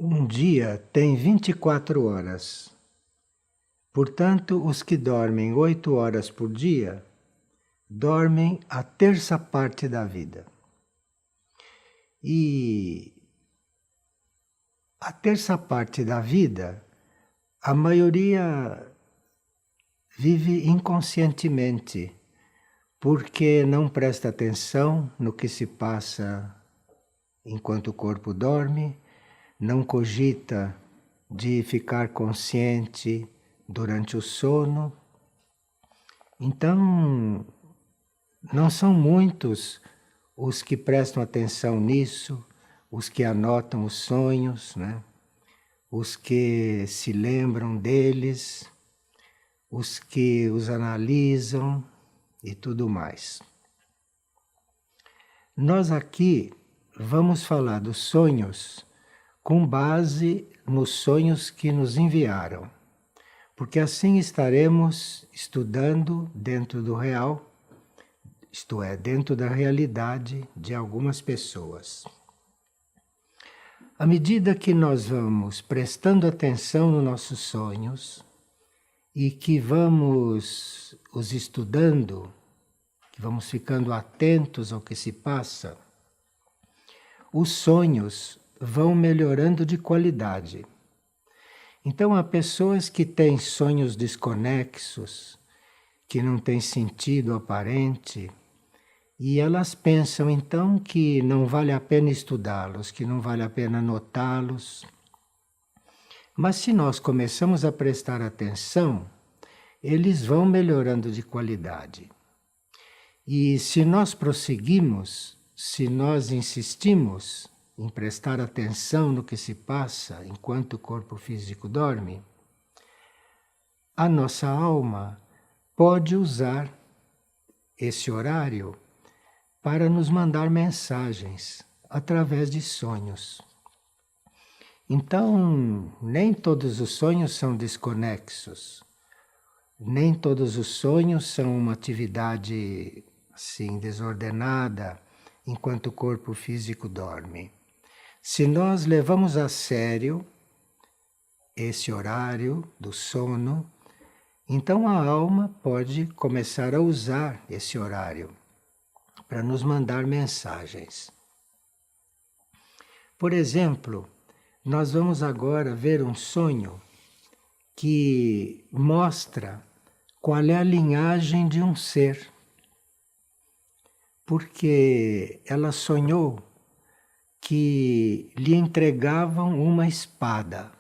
Um dia tem 24 horas. Portanto, os que dormem 8 horas por dia dormem a terça parte da vida. E a terça parte da vida, a maioria vive inconscientemente, porque não presta atenção no que se passa enquanto o corpo dorme, não cogita de ficar consciente durante o sono. Então, não são muitos os que prestam atenção nisso, os que anotam os sonhos, né? Os que se lembram deles, os que os analisam e tudo mais. Nós aqui vamos falar dos sonhos com base nos sonhos que nos enviaram, porque assim estaremos estudando dentro do real, isto é, dentro da realidade de algumas pessoas. À medida que nós vamos prestando atenção nos nossos sonhos e que vamos os estudando, que vamos ficando atentos ao que se passa, os sonhos vão melhorando de qualidade. Então, há pessoas que têm sonhos desconexos, que não têm sentido aparente, e elas pensam então que não vale a pena estudá-los, que não vale a pena anotá-los. Mas se nós começamos a prestar atenção, eles vão melhorando de qualidade. E se nós prosseguimos, se nós insistimos em prestar atenção no que se passa enquanto o corpo físico dorme, a nossa alma pode usar esse horário para nos mandar mensagens através de sonhos. Então, nem todos os sonhos são desconexos, nem todos os sonhos são uma atividade assim desordenada enquanto o corpo físico dorme. Se nós levamos a sério esse horário do sono, então a alma pode começar a usar esse horário para nos mandar mensagens. Por exemplo, nós vamos agora ver um sonho que mostra qual é a linhagem de um ser. Porque ela sonhou que lhe entregavam uma espada.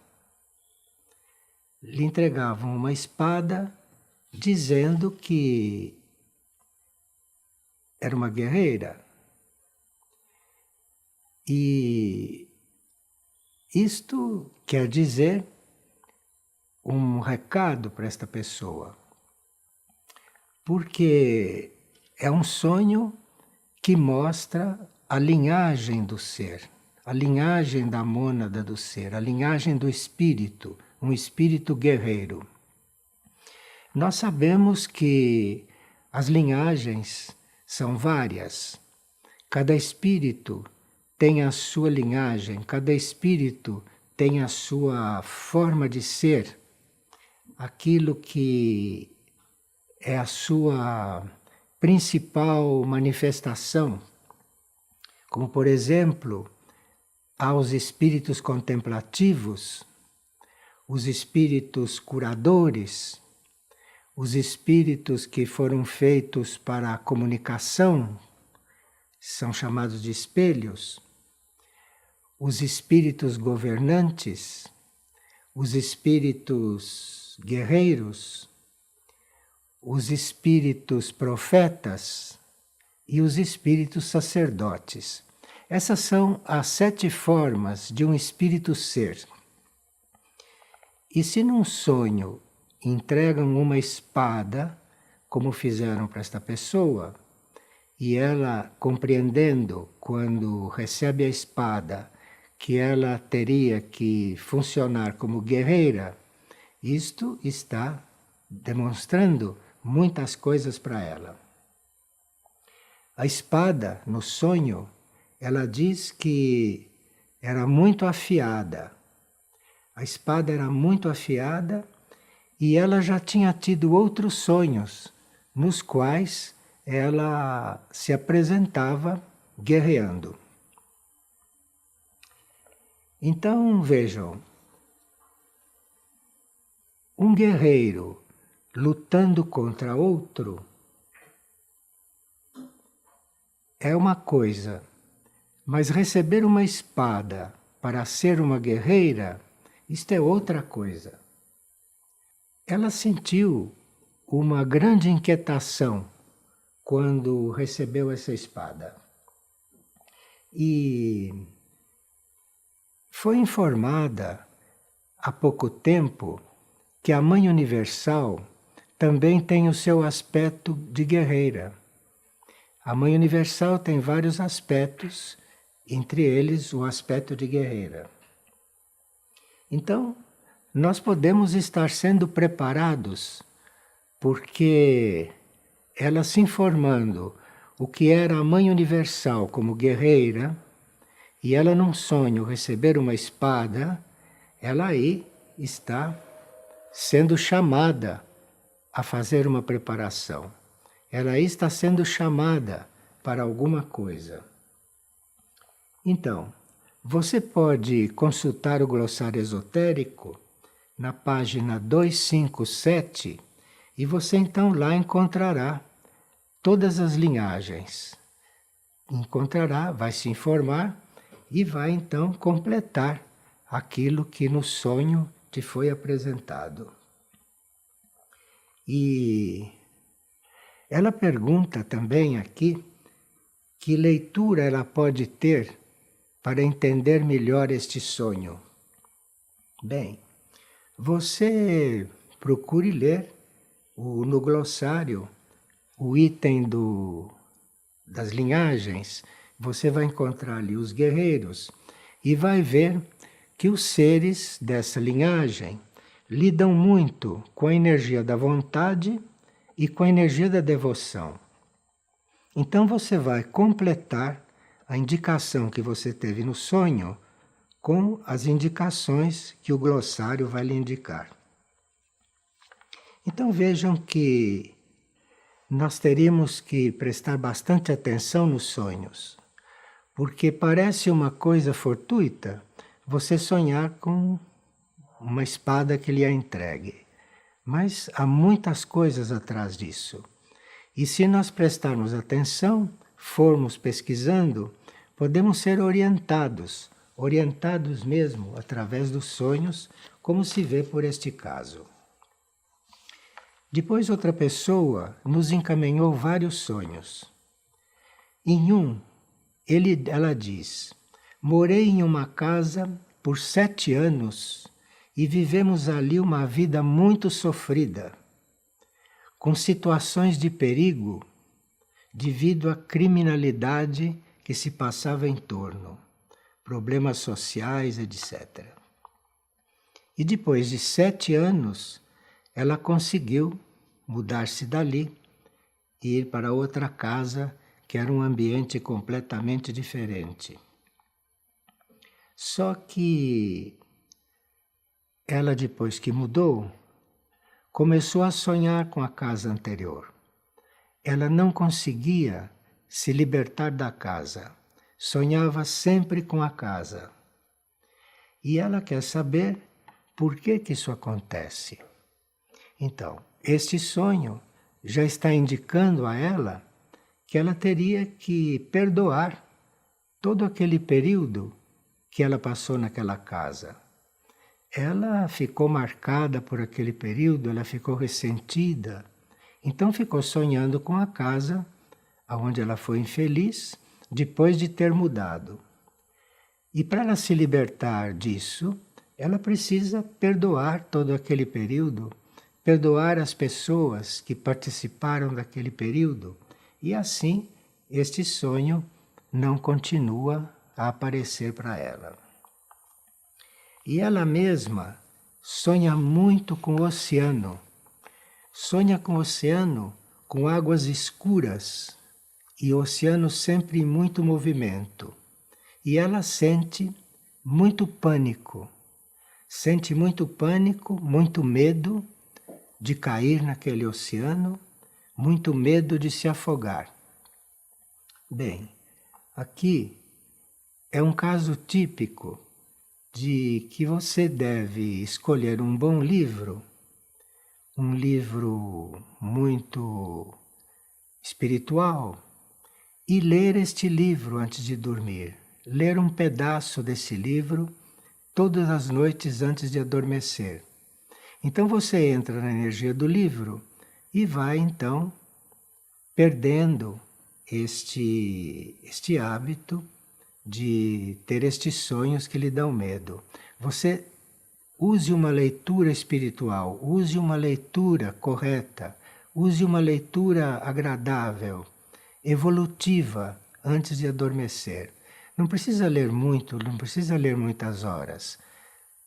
Lhe entregavam uma espada dizendo que era uma guerreira. E isto quer dizer um recado para esta pessoa, porque é um sonho que mostra a linhagem do ser, a linhagem da mônada do ser, a linhagem do espírito, um espírito guerreiro. Nós sabemos que as linhagens são várias. Cada espírito tem a sua linhagem, cada espírito tem a sua forma de ser, aquilo que é a sua principal manifestação. Como, por exemplo, há os espíritos contemplativos, os espíritos curadores, os espíritos que foram feitos para a comunicação, são chamados de espelhos, os espíritos governantes, os espíritos guerreiros, os espíritos profetas e os espíritos sacerdotes. Essas são as 7 formas de um espírito ser. E se num sonho entregam uma espada, como fizeram para esta pessoa, e ela, compreendendo quando recebe a espada, que ela teria que funcionar como guerreira, isto está demonstrando muitas coisas para ela. A espada, no sonho, ela diz que era muito afiada, A espada era muito afiada e ela já tinha tido outros sonhos, nos quais ela se apresentava guerreando. Então vejam, um guerreiro lutando contra outro é uma coisa, mas receber uma espada para ser uma guerreira, isto é outra coisa. Ela sentiu uma grande inquietação quando recebeu essa espada. E foi informada há pouco tempo que a Mãe Universal também tem o seu aspecto de guerreira. A Mãe Universal tem vários aspectos, entre eles o aspecto de guerreira. Então, nós podemos estar sendo preparados, porque ela se informando o que era a Mãe Universal como guerreira, e ela num sonho receber uma espada, ela aí está sendo chamada a fazer uma preparação. Ela aí está sendo chamada para alguma coisa. Então, você pode consultar o glossário esotérico na página 257 e você então lá encontrará todas as linhagens. Encontrará, vai se informar e vai então completar aquilo que no sonho te foi apresentado. E ela pergunta também aqui que leitura ela pode ter para entender melhor este sonho. Bem, você procure ler no glossário o item das linhagens. Você vai encontrar ali os guerreiros e vai ver que os seres dessa linhagem lidam muito com a energia da vontade e com a energia da devoção. Então você vai completar a indicação que você teve no sonho com as indicações que o glossário vai lhe indicar. Então vejam que nós teríamos que prestar bastante atenção nos sonhos, porque parece uma coisa fortuita você sonhar com uma espada que lhe é entregue. Mas há muitas coisas atrás disso. E se nós prestarmos atenção, formos pesquisando, podemos ser orientados mesmo através dos sonhos, como se vê por este caso. Depois outra pessoa nos encaminhou vários sonhos. Em um, ela diz: morei em uma casa por 7 anos e vivemos ali uma vida muito sofrida, com situações de perigo devido à criminalidade que se passava em torno, problemas sociais, etc. E depois de 7 anos, ela conseguiu mudar-se dali e ir para outra casa que era um ambiente completamente diferente. Só que ela, depois que mudou, começou a sonhar com a casa anterior. Ela não conseguia se libertar da casa, sonhava sempre com a casa. E ela quer saber por que isso acontece. Então, este sonho já está indicando a ela que ela teria que perdoar todo aquele período que ela passou naquela casa. Ela ficou marcada por aquele período, ela ficou ressentida, então ficou sonhando com a casa onde ela foi infeliz depois de ter mudado. E para ela se libertar disso, ela precisa perdoar todo aquele período, perdoar as pessoas que participaram daquele período, e assim este sonho não continua a aparecer para ela. E ela mesma sonha muito com o oceano. Sonha com o oceano com águas escuras e o oceano sempre em muito movimento. E ela sente muito pânico. Sente muito pânico, muito medo de cair naquele oceano, muito medo de se afogar. Bem, aqui é um caso típico de que você deve escolher um bom livro, um livro muito espiritual, e ler este livro antes de dormir. Ler um pedaço desse livro todas as noites antes de adormecer. Então você entra na energia do livro e vai então perdendo este hábito de ter estes sonhos que lhe dão medo. Você use uma leitura espiritual, use uma leitura correta, use uma leitura agradável, evolutiva, antes de adormecer. Não precisa ler muito, não precisa ler muitas horas.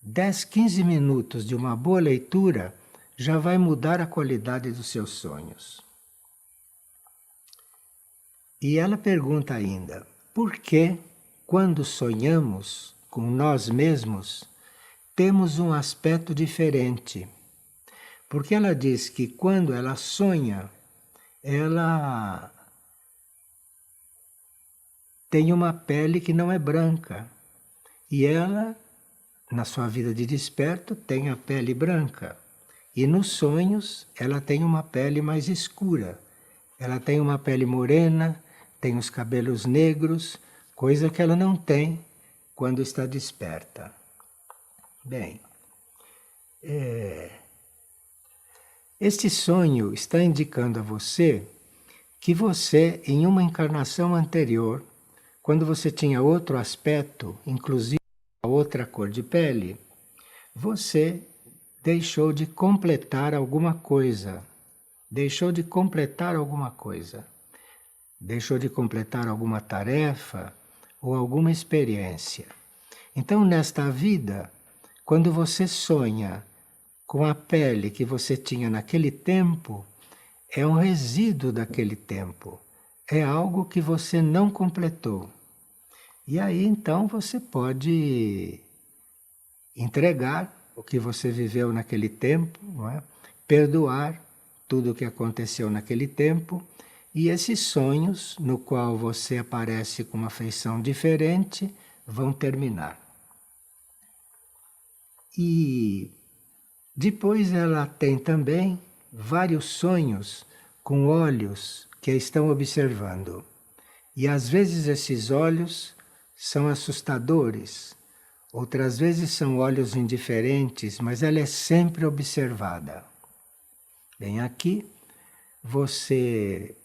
10, 15 minutos de uma boa leitura já vai mudar a qualidade dos seus sonhos. E ela pergunta ainda, por que, quando sonhamos com nós mesmos, temos um aspecto diferente? Porque ela diz que quando ela sonha, ela tem uma pele que não é branca. E ela, na sua vida de desperto, tem a pele branca. E nos sonhos, ela tem uma pele mais escura. Ela tem uma pele morena, tem os cabelos negros, coisa que ela não tem quando está desperta. Bem, este sonho está indicando a você que você, em uma encarnação anterior, quando você tinha outro aspecto, inclusive a outra cor de pele, você deixou de completar alguma coisa. Deixou de completar alguma coisa. Deixou de completar alguma tarefa ou alguma experiência. Então, nesta vida, quando você sonha com a pele que você tinha naquele tempo, é um resíduo daquele tempo. É algo que você não completou. E aí, então, você pode entregar o que você viveu naquele tempo, não é? Perdoar tudo o que aconteceu naquele tempo, e esses sonhos, no qual você aparece com uma feição diferente, vão terminar. E depois ela tem também vários sonhos com olhos que a estão observando. E às vezes esses olhos são assustadores, outras vezes são olhos indiferentes, mas ela é sempre observada. Bem, aqui você,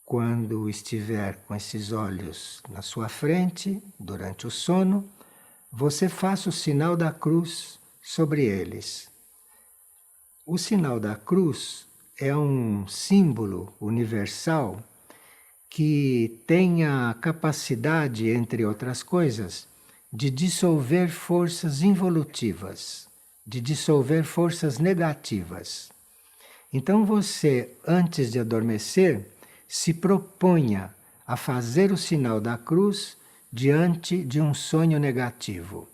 quando estiver com esses olhos na sua frente, durante o sono, você faça o sinal da cruz sobre eles. O sinal da cruz é um símbolo universal que tem a capacidade, entre outras coisas, de dissolver forças involutivas, de dissolver forças negativas. Então você, antes de adormecer, se proponha a fazer o sinal da cruz diante de um sonho negativo.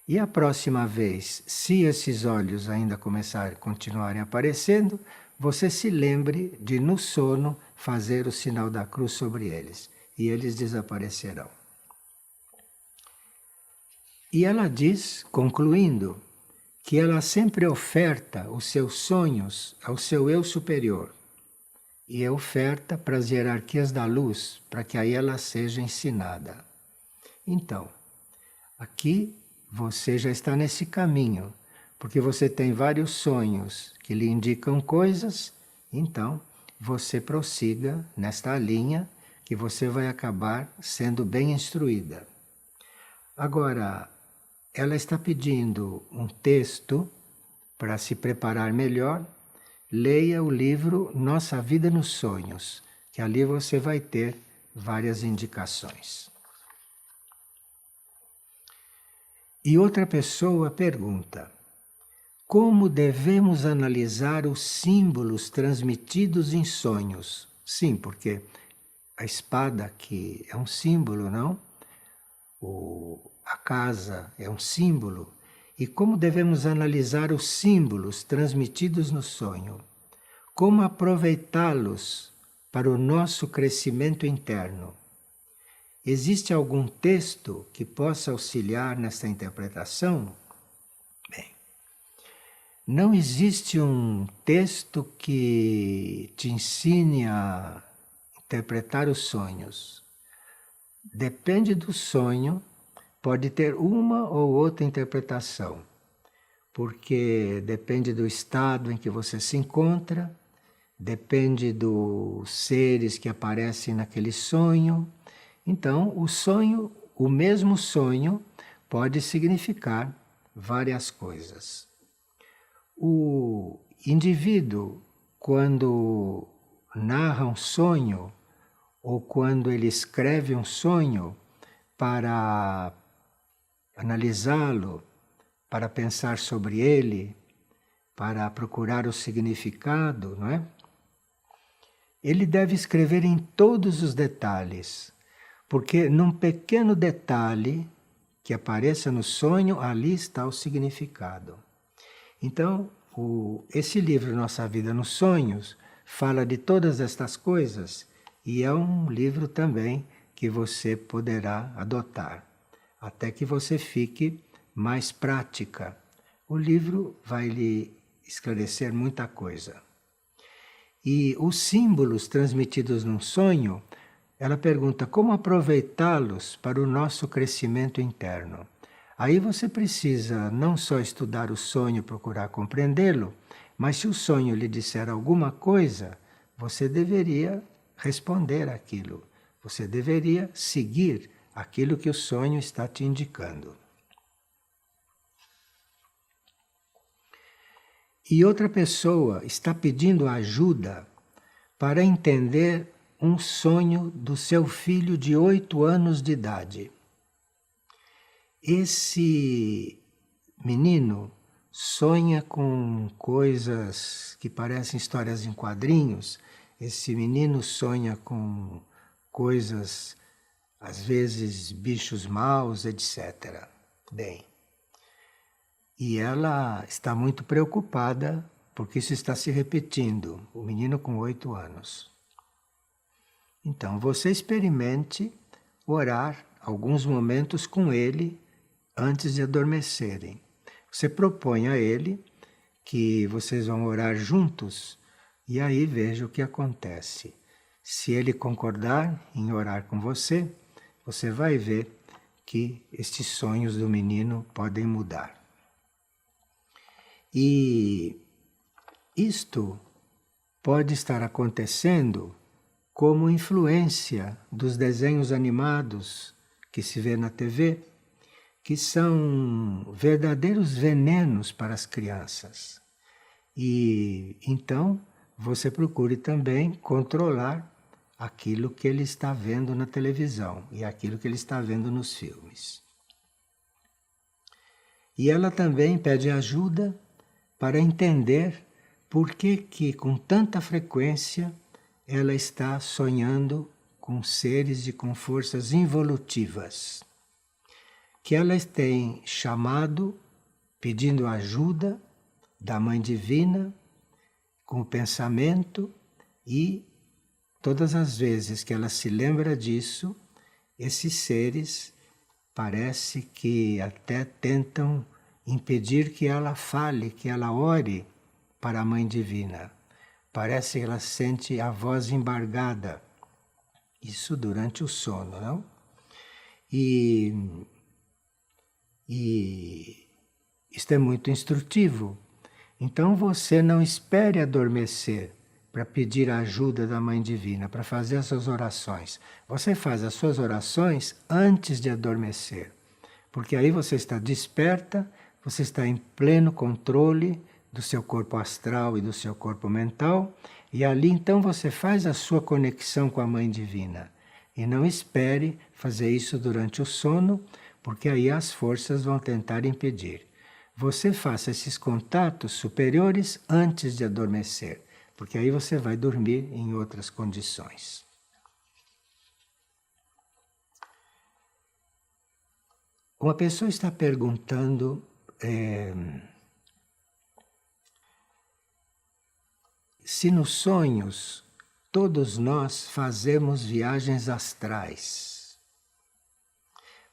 E a próxima vez, se esses olhos ainda continuarem aparecendo, você se lembre de, no sono, fazer o sinal da cruz sobre eles. E eles desaparecerão. E ela diz, concluindo, que ela sempre oferta os seus sonhos ao seu eu superior. E oferta para as hierarquias da luz, para que aí ela seja ensinada. Então, aqui você já está nesse caminho, porque você tem vários sonhos que lhe indicam coisas, então você prossiga nesta linha que você vai acabar sendo bem instruída. Agora, ela está pedindo um texto para se preparar melhor. Leia o livro Nossa Vida nos Sonhos, que ali você vai ter várias indicações. E outra pessoa pergunta: como devemos analisar os símbolos transmitidos em sonhos? Sim, porque a espada que é um símbolo, não? A casa é um símbolo. e como devemos analisar os símbolos transmitidos no sonho, como aproveitá-los para o nosso crescimento interno. Existe algum texto que possa auxiliar nessa interpretação? Bem, não existe um texto que te ensine a interpretar os sonhos. Depende do sonho, pode ter uma ou outra interpretação, porque depende do estado em que você se encontra, depende dos seres que aparecem naquele sonho. Então, o sonho, o mesmo sonho, pode significar várias coisas. O indivíduo, quando narra um sonho, ou quando ele escreve um sonho para analisá-lo, para pensar sobre ele, para procurar o significado, não é? Ele deve escrever em todos os detalhes, porque num pequeno detalhe que apareça no sonho, ali está o significado. Então, esse livro Nossa Vida nos Sonhos fala de todas estas coisas e é um livro também que você poderá adotar, até que você fique mais prática. O livro vai lhe esclarecer muita coisa. E os símbolos transmitidos num sonho, ela pergunta como aproveitá-los para o nosso crescimento interno. Aí você precisa não só estudar o sonho, procurar compreendê-lo, mas se o sonho lhe disser alguma coisa, você deveria responder aquilo. Você deveria seguir aquilo que o sonho está te indicando. E outra pessoa está pedindo ajuda para entender um sonho do seu filho de 8 anos de idade. Esse menino sonha com coisas que parecem histórias em quadrinhos. Esse menino sonha com coisas, às vezes bichos maus, etc. Bem, e ela está muito preocupada porque isso está se repetindo, o menino com 8 anos. Então, você experimente orar alguns momentos com ele antes de adormecerem. Você propõe a ele que vocês vão orar juntos e aí veja o que acontece. Se ele concordar em orar com você, você vai ver que estes sonhos do menino podem mudar. E isto pode estar acontecendo como influência dos desenhos animados que se vê na TV, que são verdadeiros venenos para as crianças. E então você procure também controlar aquilo que ele está vendo na televisão e aquilo que ele está vendo nos filmes. E ela também pede ajuda para entender por que com tanta frequência ela está sonhando com seres e com forças involutivas, que elas têm chamado, pedindo ajuda da Mãe Divina, com o pensamento, e todas as vezes que ela se lembra disso, esses seres parece que até tentam impedir que ela fale, que ela ore para a Mãe Divina. Parece que ela sente a voz embargada. Isso durante o sono, não? E isto é muito instrutivo. Então você não espere adormecer para pedir a ajuda da Mãe Divina, para fazer as suas orações. Você faz as suas orações antes de adormecer, porque aí você está desperta, você está em pleno controle do seu corpo astral e do seu corpo mental, e ali então você faz a sua conexão com a Mãe Divina. E não espere fazer isso durante o sono, porque aí as forças vão tentar impedir. Você faça esses contatos superiores antes de adormecer, porque aí você vai dormir em outras condições. Uma pessoa está perguntando se nos sonhos todos nós fazemos viagens astrais,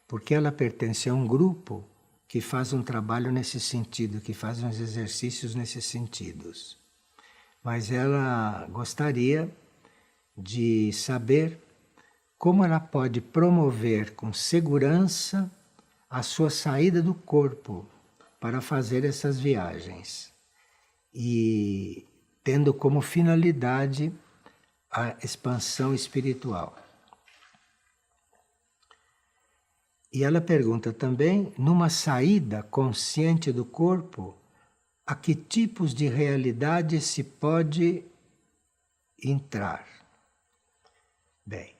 porque ela pertence a um grupo que faz um trabalho nesse sentido, que faz uns exercícios nesses sentidos. Mas ela gostaria de saber como ela pode promover com segurança a sua saída do corpo para fazer essas viagens. E tendo como finalidade a expansão espiritual. E ela pergunta também, numa saída consciente do corpo, a que tipos de realidade se pode entrar? Bem,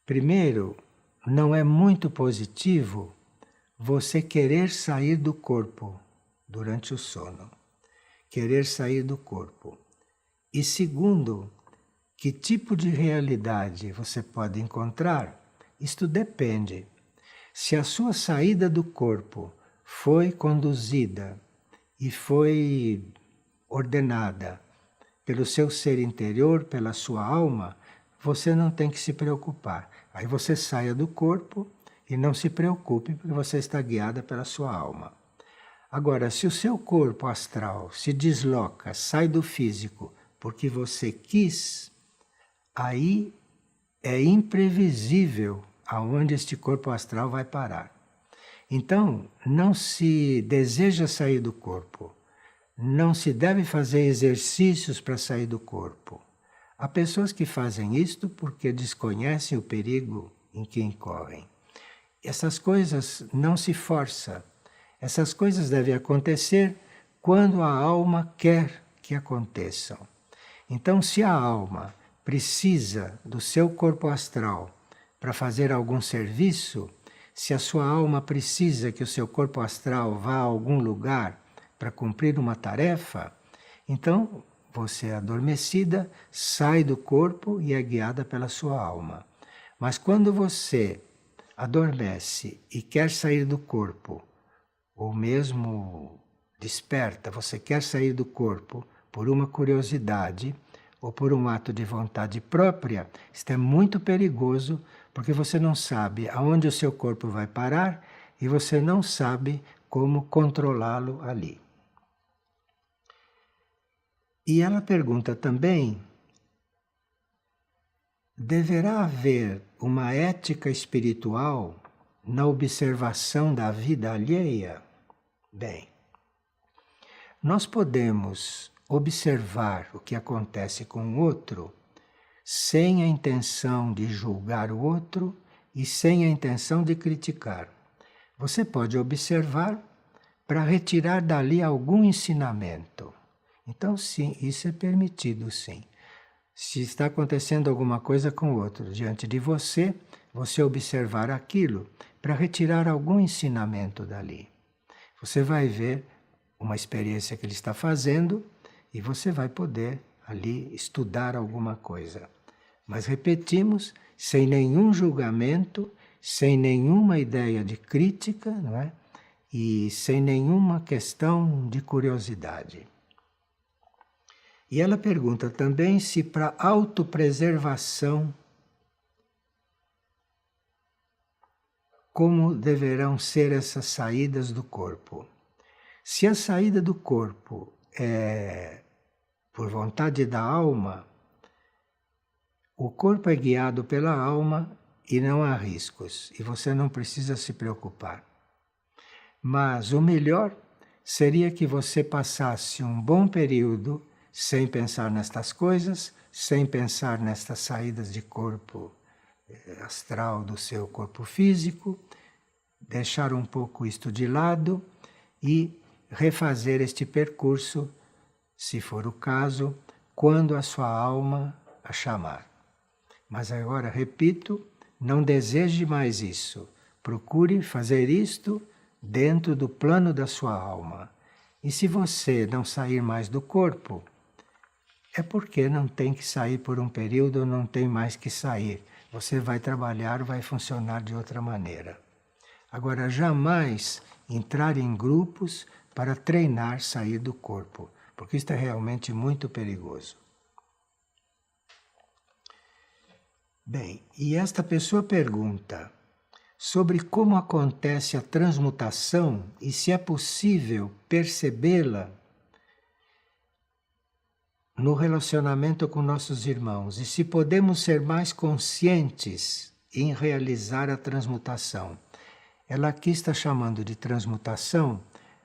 primeiro, não é muito positivo você querer sair do corpo durante o sono. Querer sair do corpo. E segundo, que tipo de realidade você pode encontrar? Isto depende. Se a sua saída do corpo foi conduzida e foi ordenada pelo seu ser interior, pela sua alma, você não tem que se preocupar. Aí você saia do corpo e não se preocupe, porque você está guiada pela sua alma. Agora, se o seu corpo astral se desloca, sai do físico, porque você quis, aí é imprevisível aonde este corpo astral vai parar. Então, não se deseja sair do corpo. Não se deve fazer exercícios para sair do corpo. Há pessoas que fazem isto porque desconhecem o perigo em que incorrem. Essas coisas não se força. Essas coisas devem acontecer quando a alma quer que aconteçam. Então, se a alma precisa do seu corpo astral para fazer algum serviço, se a sua alma precisa que o seu corpo astral vá a algum lugar para cumprir uma tarefa, então você, adormecida, sai do corpo e é guiada pela sua alma. Mas quando você adormece e quer sair do corpo, ou mesmo desperta, você quer sair do corpo por uma curiosidade ou por um ato de vontade própria, isto é muito perigoso, porque você não sabe aonde o seu corpo vai parar e você não sabe como controlá-lo ali. E ela pergunta também, deverá haver uma ética espiritual na observação da vida alheia? Bem, nós podemos observar o que acontece com o outro sem a intenção de julgar o outro e sem a intenção de criticar. Você pode observar para retirar dali algum ensinamento. Então, sim, isso é permitido, sim. Se está acontecendo alguma coisa com o outro diante de você, você observar aquilo para retirar algum ensinamento dali. Você vai ver uma experiência que ele está fazendo e você vai poder ali estudar alguma coisa. Mas repetimos, sem nenhum julgamento, sem nenhuma ideia de crítica, não é? E sem nenhuma questão de curiosidade. E ela pergunta também se para autopreservação, como deverão ser essas saídas do corpo. Se a saída do corpo é por vontade da alma, o corpo é guiado pela alma e não há riscos, e você não precisa se preocupar. Mas o melhor seria que você passasse um bom período sem pensar nestas coisas, sem pensar nestas saídas de corpo astral do seu corpo físico, deixar um pouco isto de lado e refazer este percurso, se for o caso, quando a sua alma a chamar. Mas agora, repito, não deseje mais isso. Procure fazer isto dentro do plano da sua alma. E se você não sair mais do corpo, é porque não tem que sair por um período, não tem mais que sair. Você vai trabalhar, vai funcionar de outra maneira. Agora, jamais entrar em grupos para treinar sair do corpo, porque isto é realmente muito perigoso. Bem, e esta pessoa pergunta sobre como acontece a transmutação e se é possível percebê-la no relacionamento com nossos irmãos e se podemos ser mais conscientes em realizar a transmutação. Ela aqui está chamando de transmutação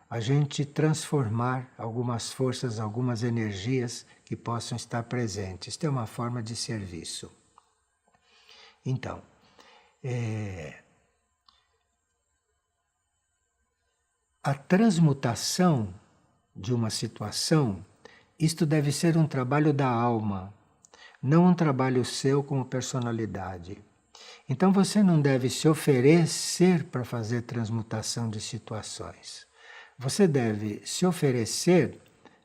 a gente transformar algumas forças, algumas energias que possam estar presentes. Isto é uma forma de serviço. Então, a transmutação de uma situação, isto deve ser um trabalho da alma, não um trabalho seu como personalidade. Então você não deve se oferecer para fazer transmutação de situações. Você deve se oferecer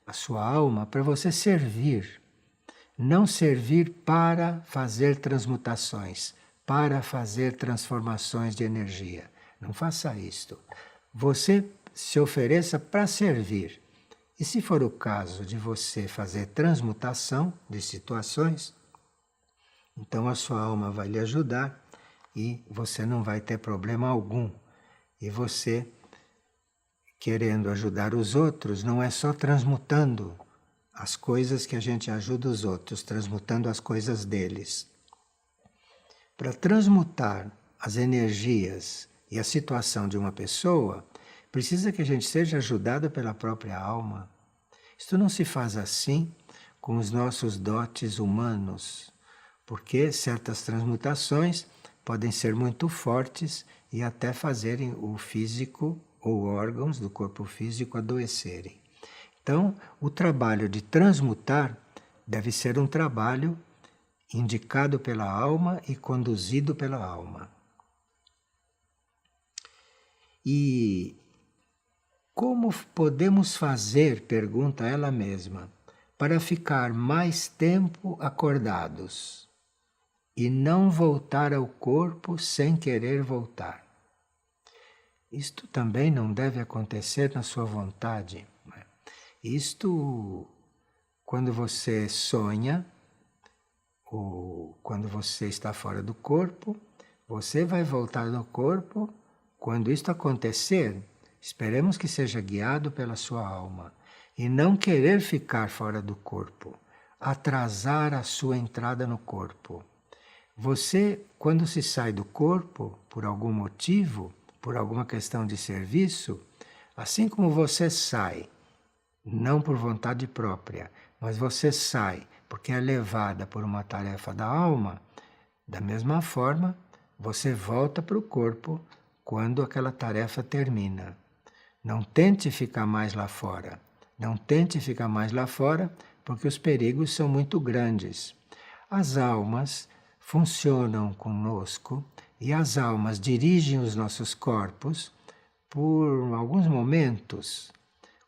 a sua alma para você servir. Não servir para fazer transmutações, para fazer transformações de energia. Não faça isto. Você se ofereça para servir. E se for o caso de você fazer transmutação de situações, então a sua alma vai lhe ajudar e você não vai ter problema algum. E você, querendo ajudar os outros, não é só transmutando as coisas que a gente ajuda os outros, transmutando as coisas deles. Para transmutar as energias e a situação de uma pessoa, precisa que a gente seja ajudado pela própria alma. Isto não se faz assim com os nossos dotes humanos, porque certas transmutações podem ser muito fortes e até fazerem o físico ou órgãos do corpo físico adoecerem. Então, o trabalho de transmutar deve ser um trabalho indicado pela alma e conduzido pela alma. E como podemos fazer, pergunta ela mesma, para ficar mais tempo acordados e não voltar ao corpo sem querer voltar? Isto também não deve acontecer na sua vontade. Isto, quando você sonha, ou quando você está fora do corpo, você vai voltar no corpo. Quando isto acontecer, esperemos que seja guiado pela sua alma e não querer ficar fora do corpo, atrasar a sua entrada no corpo. Você, quando se sai do corpo, por algum motivo, por alguma questão de serviço, assim como você sai, não por vontade própria, mas você sai porque é levada por uma tarefa da alma, da mesma forma, você volta para o corpo quando aquela tarefa termina. Não tente ficar mais lá fora. Não tente ficar mais lá fora, porque os perigos são muito grandes. As almas funcionam conosco e as almas dirigem os nossos corpos por alguns momentos.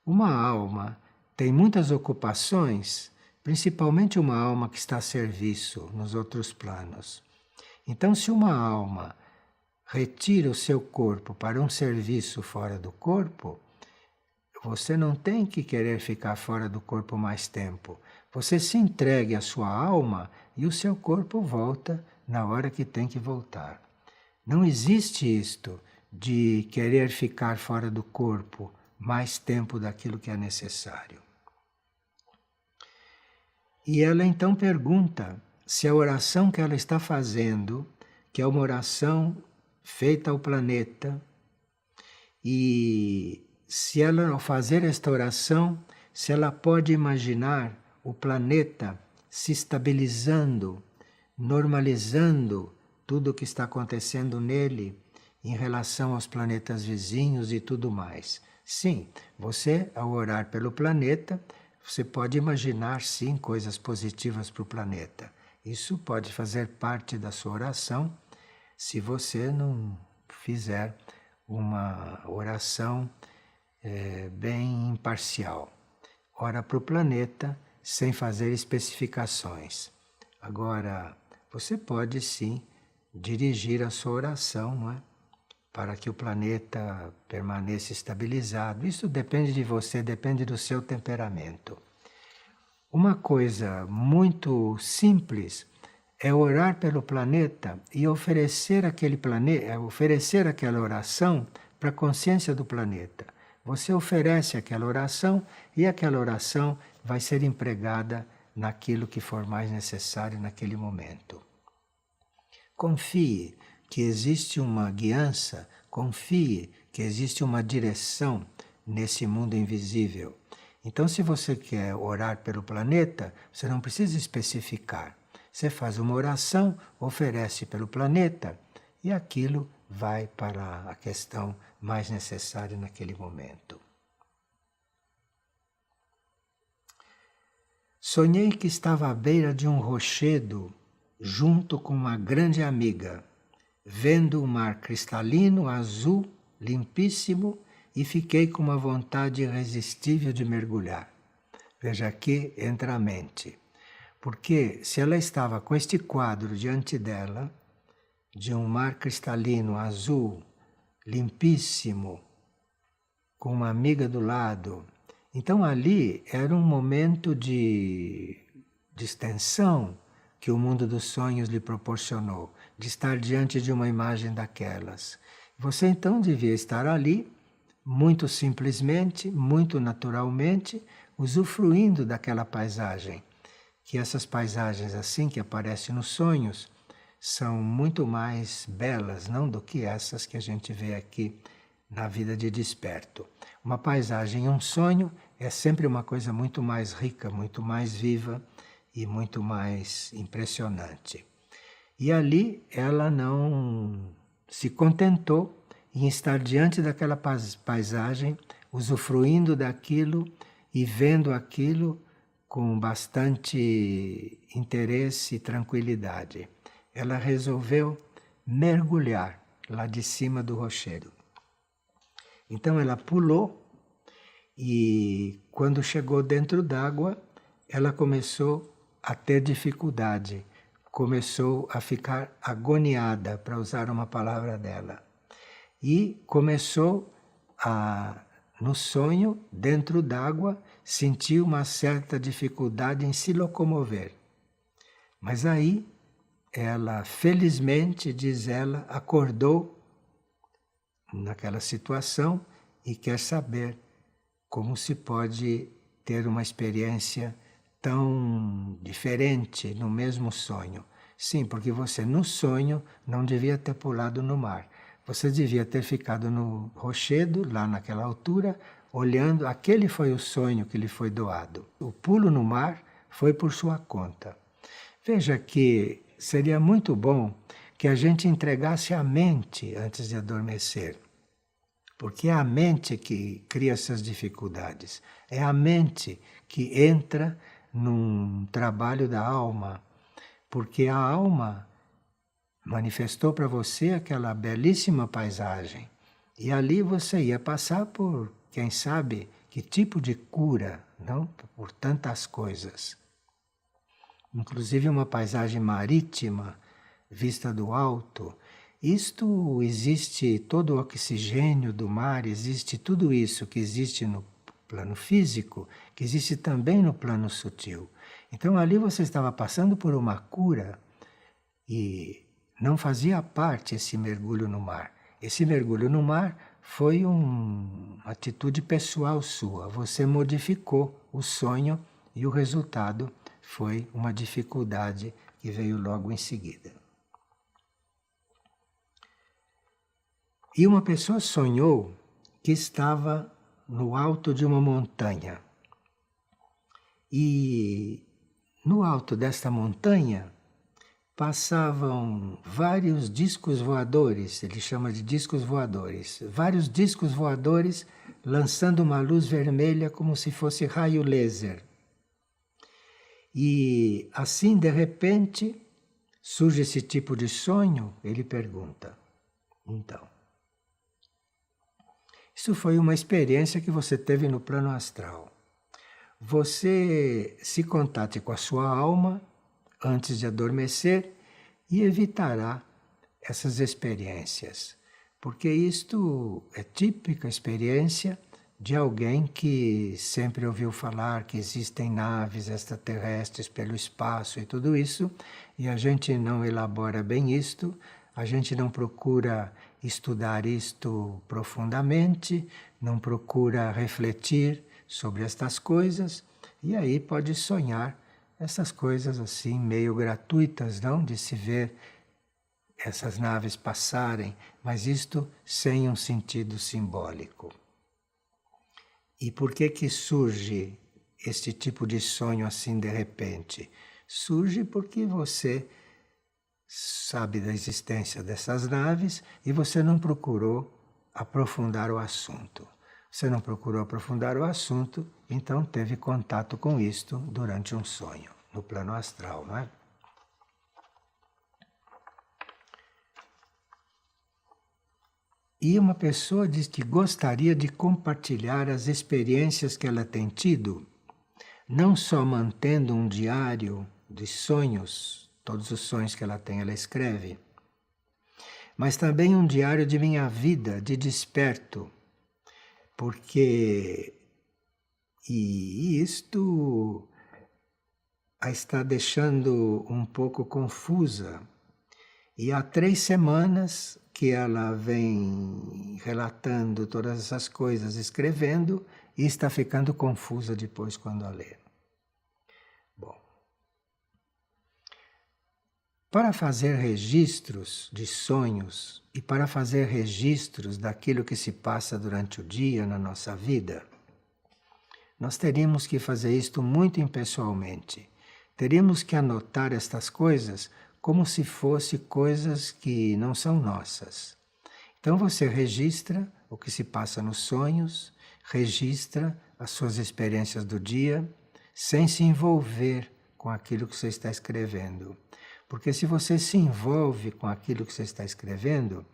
Uma alma tem muitas ocupações, principalmente uma alma que está a serviço nos outros planos. Então, se uma alma retira o seu corpo para um serviço fora do corpo, você não tem que querer ficar fora do corpo mais tempo. Você se entregue à sua alma e o seu corpo volta na hora que tem que voltar. Não existe isto de querer ficar fora do corpo mais tempo daquilo que é necessário. E ela então pergunta se a oração que ela está fazendo, que é uma oração feita ao planeta, e se ela, ao fazer esta oração, se ela pode imaginar o planeta se estabilizando, normalizando tudo o que está acontecendo nele em relação aos planetas vizinhos e tudo mais. Sim, você, ao orar pelo planeta, você pode imaginar, sim, coisas positivas para o planeta. Isso pode fazer parte da sua oração, se você não fizer uma oração bem imparcial. Ora para o planeta sem fazer especificações. Agora, você pode sim dirigir a sua oração, não é? para que o planeta permaneça estabilizado. Isso depende de você, depende do seu temperamento. Uma coisa muito simples é orar pelo planeta e oferecer oferecer aquela oração para a consciência do planeta. Você oferece aquela oração e aquela oração vai ser empregada naquilo que for mais necessário naquele momento. Confie que existe uma guiança, confie que existe uma direção nesse mundo invisível. Então, se você quer orar pelo planeta, você não precisa especificar. Você faz uma oração, oferece pelo planeta e aquilo vai para a questão mais necessária naquele momento. Sonhei que estava à beira de um rochedo junto com uma grande amiga, vendo o mar cristalino, azul, limpíssimo, e fiquei com uma vontade irresistível de mergulhar. Veja, aqui entra a mente. Porque se ela estava com este quadro diante dela, de um mar cristalino, azul, limpíssimo, com uma amiga do lado, então ali era um momento de distensão que o mundo dos sonhos lhe proporcionou, de estar diante de uma imagem daquelas. Você então devia estar ali, muito simplesmente, muito naturalmente, usufruindo daquela paisagem. Que essas paisagens assim que aparecem nos sonhos são muito mais belas, não do que essas que a gente vê aqui na vida de desperto. Uma paisagem em um sonho é sempre uma coisa muito mais rica, muito mais viva e muito mais impressionante. E ali ela não se contentou em estar diante daquela paisagem, usufruindo daquilo e vendo aquilo com bastante interesse e tranquilidade. Ela resolveu mergulhar lá de cima do rochedo. Então ela pulou e quando chegou dentro d'água, ela começou a ter dificuldade, começou a ficar agoniada, para usar uma palavra dela. E começou a, no sonho, dentro d'água, sentir uma certa dificuldade em se locomover. Mas aí, ela, felizmente, diz ela, acordou naquela situação e quer saber como se pode ter uma experiência tão diferente no mesmo sonho. Sim, porque você no sonho não devia ter pulado no mar. Você devia ter ficado no rochedo, lá naquela altura, olhando. Aquele foi o sonho que lhe foi doado. O pulo no mar foi por sua conta. Veja que seria muito bom que a gente entregasse a mente antes de adormecer. Porque é a mente que cria essas dificuldades. É a mente que entra num trabalho da alma. Porque a alma manifestou para você aquela belíssima paisagem. E ali você ia passar por, quem sabe, que tipo de cura, não? Por tantas coisas. Inclusive uma paisagem marítima, vista do alto. Isto existe, todo o oxigênio do mar, existe tudo isso que existe no plano físico, que existe também no plano sutil. Então ali você estava passando por uma cura e não fazia parte esse mergulho no mar. Esse mergulho no mar foi uma atitude pessoal sua. Você modificou o sonho e o resultado foi uma dificuldade que veio logo em seguida. E uma pessoa sonhou que estava no alto de uma montanha. E no alto desta montanha passavam vários discos voadores, ele chama de discos voadores, vários discos voadores lançando uma luz vermelha como se fosse raio laser. E assim, de repente, surge esse tipo de sonho, ele pergunta. Então, isso foi uma experiência que você teve no plano astral. Você se contate com a sua alma antes de adormecer e evitará essas experiências. porque isto é típica experiência de alguém que sempre ouviu falar que existem naves extraterrestres pelo espaço e tudo isso, e a gente não elabora bem isto, a gente não procura estudar isto profundamente, não procura refletir sobre estas coisas, e aí pode sonhar essas coisas assim meio gratuitas, não? De se ver essas naves passarem, mas isto sem um sentido simbólico. E por que que surge este tipo de sonho assim de repente? Surge porque você sabe da existência dessas naves e você não procurou aprofundar o assunto. Você não procurou aprofundar o assunto, então teve contato com isto durante um sonho, no plano astral, não é? E uma pessoa diz que gostaria de compartilhar as experiências que ela tem tido, não só mantendo um diário de sonhos, todos os sonhos que ela tem, ela escreve, mas também um diário de minha vida, de desperto, porque isto a está deixando um pouco confusa. E há 3 semanas que ela vem relatando todas essas coisas, escrevendo, e está ficando confusa depois quando a lê. Bom, para fazer registros de sonhos e para fazer registros daquilo que se passa durante o dia na nossa vida, nós teríamos que fazer isto muito impessoalmente. Teríamos que anotar estas coisas como se fossem coisas que não são nossas. Então você registra o que se passa nos sonhos, registra as suas experiências do dia, sem se envolver com aquilo que você está escrevendo. Porque se você se envolve com aquilo que você está escrevendo,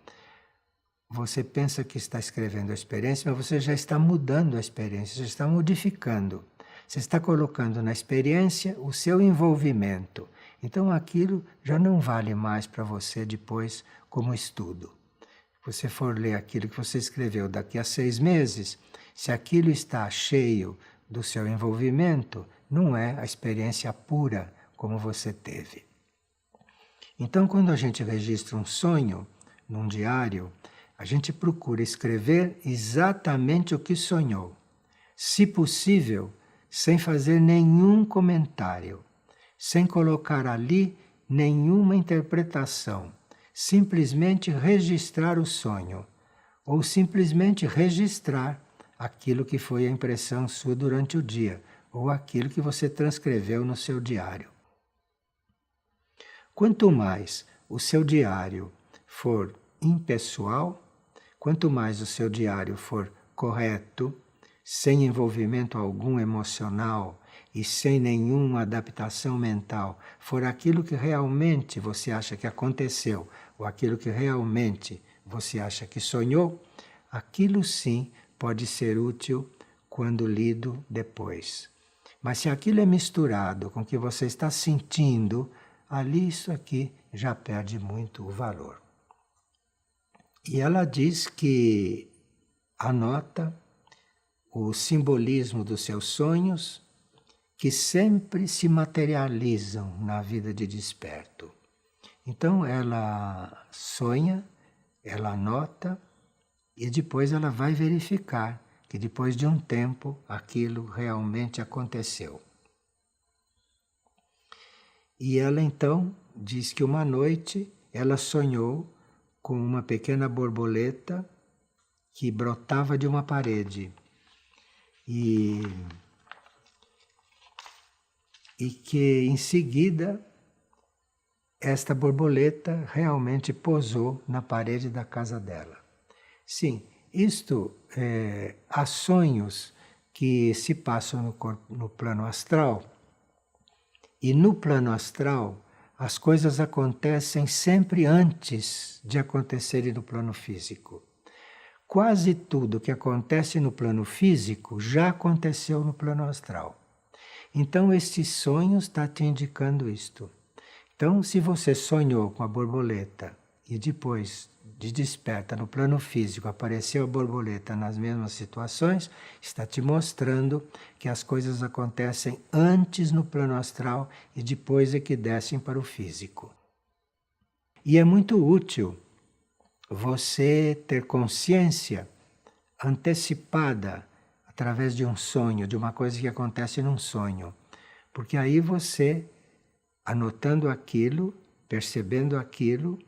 você pensa que está escrevendo a experiência, mas você já está mudando a experiência, já está modificando. Você está colocando na experiência o seu envolvimento. Então aquilo já não vale mais para você depois como estudo. Se você for ler aquilo que você escreveu daqui a 6 meses, se aquilo está cheio do seu envolvimento, não é a experiência pura como você teve. Então quando a gente registra um sonho num diário, a gente procura escrever exatamente o que sonhou. Se possível, sem fazer nenhum comentário, sem colocar ali nenhuma interpretação, simplesmente registrar o sonho, ou simplesmente registrar aquilo que foi a impressão sua durante o dia, ou aquilo que você transcreveu no seu diário. Quanto mais o seu diário for impessoal, quanto mais o seu diário for correto, sem envolvimento algum emocional e sem nenhuma adaptação mental, for aquilo que realmente você acha que aconteceu, ou aquilo que realmente você acha que sonhou, aquilo sim pode ser útil quando lido depois. Mas se aquilo é misturado com o que você está sentindo, ali isso aqui já perde muito o valor. E ela diz que anota o simbolismo dos seus sonhos, que sempre se materializam na vida de desperto. Então ela sonha, ela anota e depois ela vai verificar que depois de um tempo aquilo realmente aconteceu. E ela então diz que uma noite ela sonhou com uma pequena borboleta que brotava de uma parede e que em seguida esta borboleta realmente pousou na parede da casa dela. Sim, isto há sonhos que se passam no plano astral, e no plano astral as coisas acontecem sempre antes de acontecerem no plano físico. Quase tudo que acontece no plano físico já aconteceu no plano astral. Então este sonho está te indicando isto. Então se você sonhou com a borboleta e depois de desperta no plano físico, apareceu a borboleta nas mesmas situações, está te mostrando que as coisas acontecem antes no plano astral e depois é que descem para o físico. E é muito útil você ter consciência antecipada através de um sonho, de uma coisa que acontece num sonho. Porque aí você, anotando aquilo, percebendo aquilo,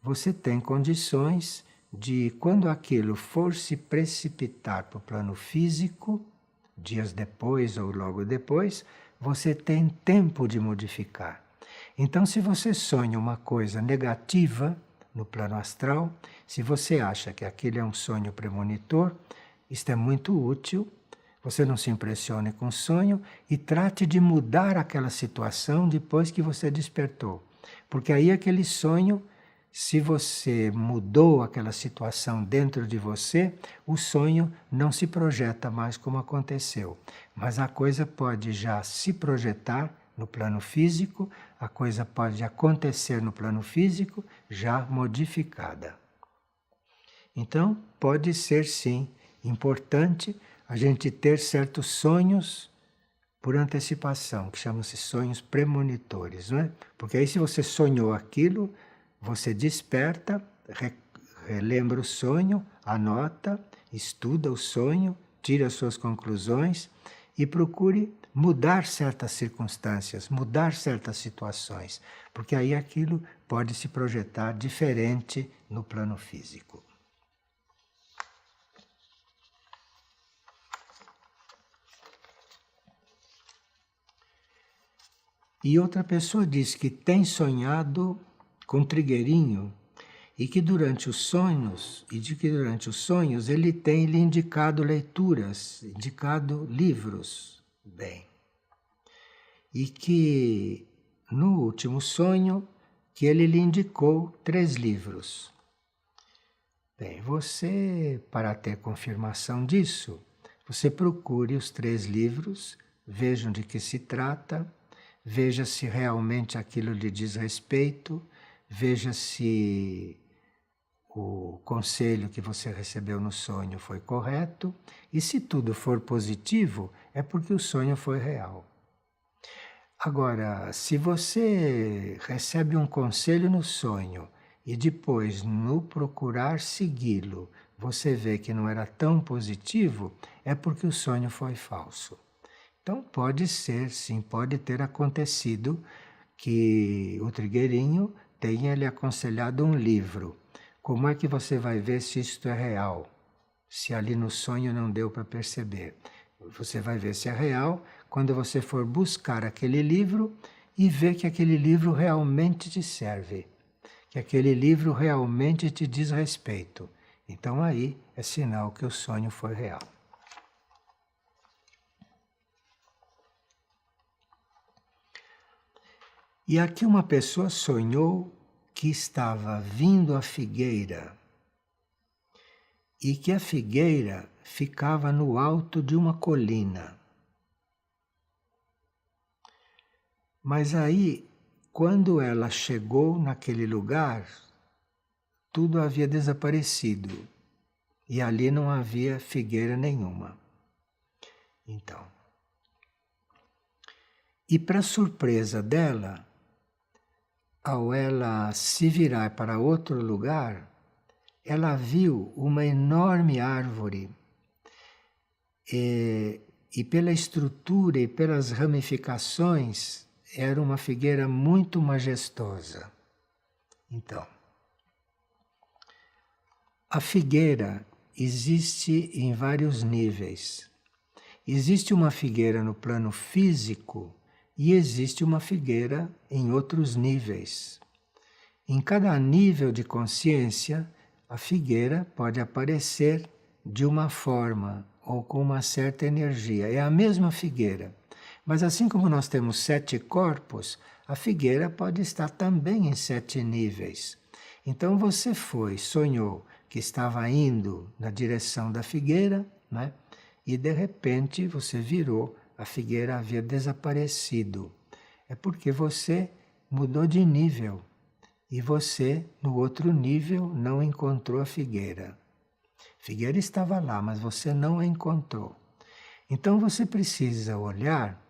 você tem condições de, quando aquilo for se precipitar para o plano físico, dias depois ou logo depois, você tem tempo de modificar. Então, se você sonha uma coisa negativa no plano astral, se você acha que aquilo é um sonho premonitor, isto é muito útil. Você não se impressione com o sonho e trate de mudar aquela situação depois que você despertou. Porque aí aquele sonho, se você mudou aquela situação dentro de você, o sonho não se projeta mais como aconteceu. Mas a coisa pode já se projetar no plano físico, a coisa pode acontecer no plano físico já modificada. Então, pode ser sim importante a gente ter certos sonhos por antecipação, que chamam-se sonhos premonitores, não é? Porque aí se você sonhou aquilo, você desperta, relembra o sonho, anota, estuda o sonho, tira as suas conclusões e procure mudar certas circunstâncias, mudar certas situações, porque aí aquilo pode se projetar diferente no plano físico. E outra pessoa diz que tem sonhado com trigueirinho e que durante os sonhos, ele tem lhe indicado leituras, indicado livros. Bem, e que no último sonho que ele lhe indicou 3 livros. Bem, você, para ter confirmação disso, você procure os 3 livros, vejam de que se trata, veja se realmente aquilo lhe diz respeito, veja se o conselho que você recebeu no sonho foi correto, e se tudo for positivo, é porque o sonho foi real. Agora, se você recebe um conselho no sonho e depois, no procurar segui-lo, você vê que não era tão positivo, é porque o sonho foi falso. Então pode ser, sim, pode ter acontecido que o trigueirinho tenha lhe aconselhado um livro. Como é que você vai ver se isto é real? Se ali no sonho não deu para perceber. Você vai ver se é real quando você for buscar aquele livro e ver que aquele livro realmente te serve, que aquele livro realmente te diz respeito. Então aí é sinal que o sonho foi real. E aqui uma pessoa sonhou que estava vindo a figueira e que a figueira ficava no alto de uma colina. Mas aí, quando ela chegou naquele lugar, tudo havia desaparecido e ali não havia figueira nenhuma. Então, e para surpresa dela, ao ela se virar para outro lugar, ela viu uma enorme árvore e pela estrutura e pelas ramificações era uma figueira muito majestosa. Então, a figueira existe em vários níveis. Existe uma figueira no plano físico e existe uma figueira em outros níveis. Em cada nível de consciência, a figueira pode aparecer de uma forma ou com uma certa energia. É a mesma figueira. Mas assim como nós temos 7 corpos, a figueira pode estar também em 7 níveis. Então você sonhou que estava indo na direção da figueira, né? E de repente você virou, a figueira havia desaparecido. É porque você mudou de nível. e você, no outro nível, não encontrou a figueira. A figueira estava lá, mas você não a encontrou. Então você precisa olhar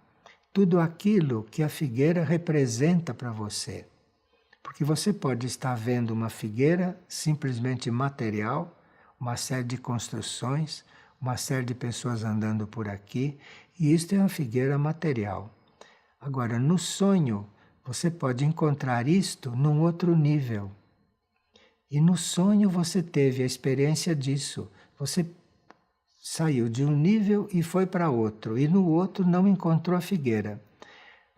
tudo aquilo que a figueira representa para você. Porque você pode estar vendo uma figueira simplesmente material, uma série de construções, uma série de pessoas andando por aqui, e isto é uma figueira material. Agora, no sonho, você pode encontrar isto num outro nível. E no sonho você teve a experiência disso. Você saiu de um nível e foi para outro, e no outro não encontrou a figueira.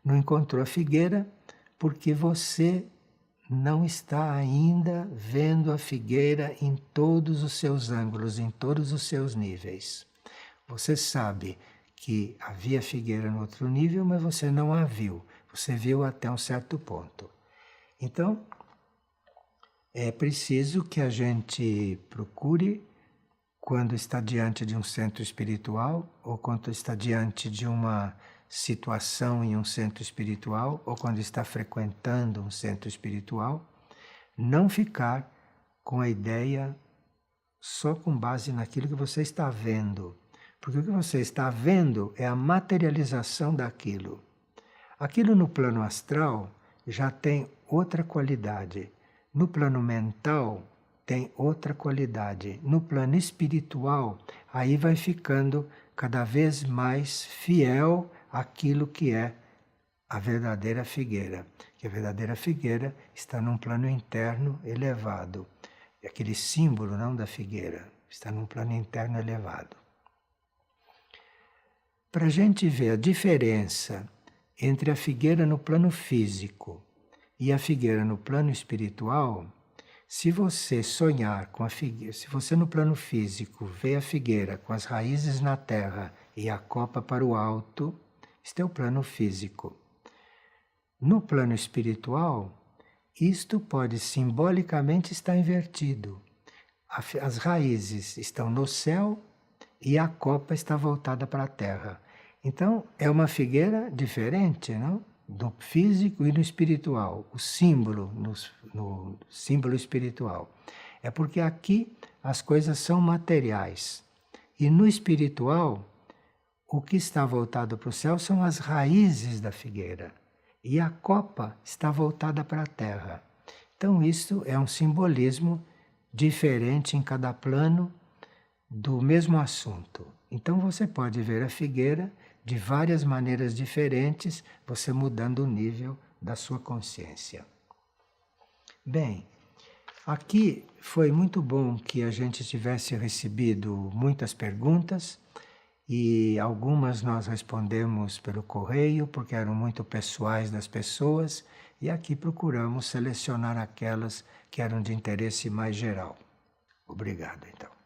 Não encontrou a figueira porque você não está ainda vendo a figueira em todos os seus ângulos, em todos os seus níveis. Você sabe que havia figueira no outro nível, mas você não a viu. Você viu até um certo ponto. Então, é preciso que a gente procure, quando está diante de um centro espiritual, ou quando está diante de uma situação em um centro espiritual, ou quando está frequentando um centro espiritual, não ficar com a ideia só com base naquilo que você está vendo. Porque o que você está vendo é a materialização daquilo. Aquilo no plano astral já tem outra qualidade. No plano mental tem outra qualidade. No plano espiritual, aí vai ficando cada vez mais fiel àquilo que é a verdadeira figueira. Que a verdadeira figueira está num plano interno elevado. E aquele símbolo não da figueira está num plano interno elevado. Para a gente ver a diferença entre a figueira no plano físico e a figueira no plano espiritual, se você sonhar com a figueira, se você no plano físico vê a figueira com as raízes na terra e a copa para o alto, este é o plano físico. No plano espiritual, isto pode simbolicamente estar invertido. As raízes estão no céu e a copa está voltada para a terra. Então, é uma figueira diferente, não? Do físico e no espiritual, o símbolo no símbolo espiritual. É porque aqui as coisas são materiais. E no espiritual, o que está voltado para o céu são as raízes da figueira. E a copa está voltada para a terra. Então, isso é um simbolismo diferente em cada plano do mesmo assunto. Então, você pode ver a figueira de várias maneiras diferentes, você mudando o nível da sua consciência. Bem, aqui foi muito bom que a gente tivesse recebido muitas perguntas e algumas nós respondemos pelo correio porque eram muito pessoais das pessoas e aqui procuramos selecionar aquelas que eram de interesse mais geral. Obrigado, então.